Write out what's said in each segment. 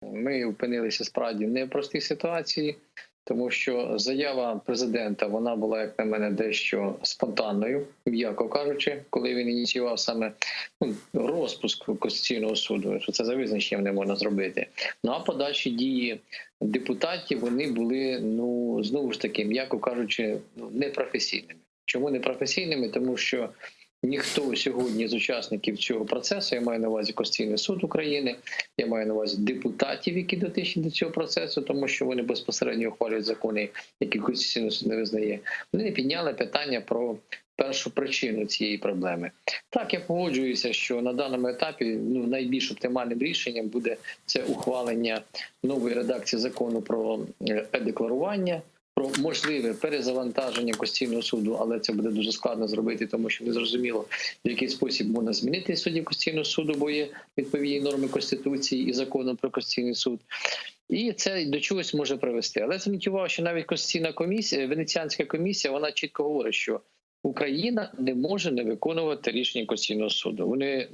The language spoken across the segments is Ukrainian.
Ми опинилися справді в непростій ситуації, тому що заява президента, вона була, як на мене, дещо спонтанною, м'яко кажучи, коли він ініціював саме розпуск Конституційного суду, що це за визначенням не можна зробити. Ну а подальші дії депутатів, вони були, знову ж таки, м'яко кажучи, непрофесійними. Чому непрофесійними? Тому що ніхто сьогодні з учасників цього процесу, я маю на увазі Конституційний суд України, я маю на увазі депутатів, які дотичні до цього процесу, тому що вони безпосередньо ухвалюють закони, які Конституційний суд не визнає, вони не підняли питання про першу причину цієї проблеми. Так, я погоджуюся, що на даному етапі найбільш оптимальним рішенням буде це ухвалення нової редакції закону про е-декларування, про можливе перезавантаження Конституційного суду, але це буде дуже складно зробити, тому що не зрозуміло, в який спосіб можна змінити суддів Конституційного суду, бо є відповідні норми Конституції і закону про Конституційний суд. І це до чогось може привести. Але зверніть увагу, що навіть Конституційна комісія, Венеціанська комісія, вона чітко говорить, що Україна не може не виконувати рішення Конституційного суду. Вони,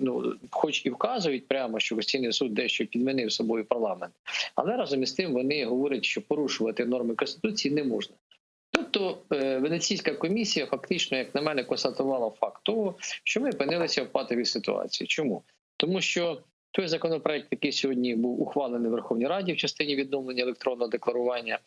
хоч і вказують прямо, що Конституційний суд дещо підмінив собою парламент, але разом із тим вони говорять, що порушувати норми Конституції не можна. Тобто Венеційська комісія фактично, як на мене, констатувала факт того, що ми опинилися в патовій ситуації. Чому? Тому що той законопроект, який сьогодні був ухвалений в Верховній Раді в частині відновлення електронного декларування,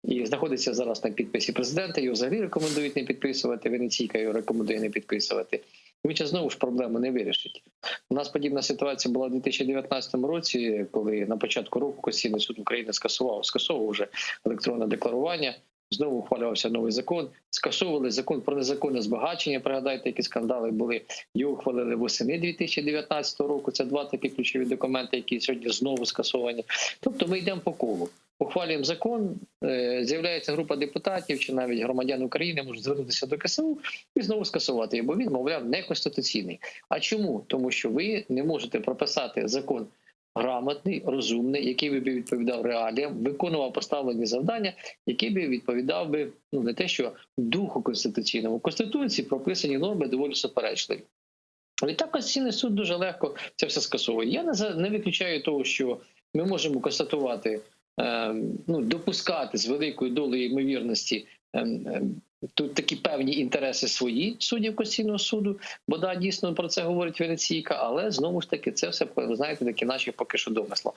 і знаходиться зараз на підписі президента, його взагалі рекомендують не підписувати, Венеційка його рекомендує не підписувати. Він знову ж проблему не вирішить. У нас подібна ситуація була в 2019 році, коли на початку року Конституційний суд України скасовував вже електронне декларування, знову ухвалювався новий закон, скасовували закон про незаконне збагачення, пригадайте, які скандали були, його ухвалили восени 2019 року, це два такі ключові документи, які сьогодні знову скасовані. Тобто ми йдемо по колу. Ухвалюємо закон, з'являється група депутатів чи навіть громадян України можуть звернутися до КСУ і знову скасувати, бо він, мовляв, неконституційний. А чому? Тому що ви не можете прописати закон грамотний, розумний, який би відповідав реаліям, виконував поставлені завдання, який би відповідав би, не те, що духу конституційному. В Конституції прописані норми доволі суперечливі. Відтак Конституційний суд дуже легко це все скасовує. Я не виключаю того, що ми можемо констатувати, допускати з великою долею ймовірності тут такі певні інтереси свої суддів Конституційного суду, бо дійсно про це говорить Венеційка, але знову ж таки це все, знаєте, такі наші поки що домисли.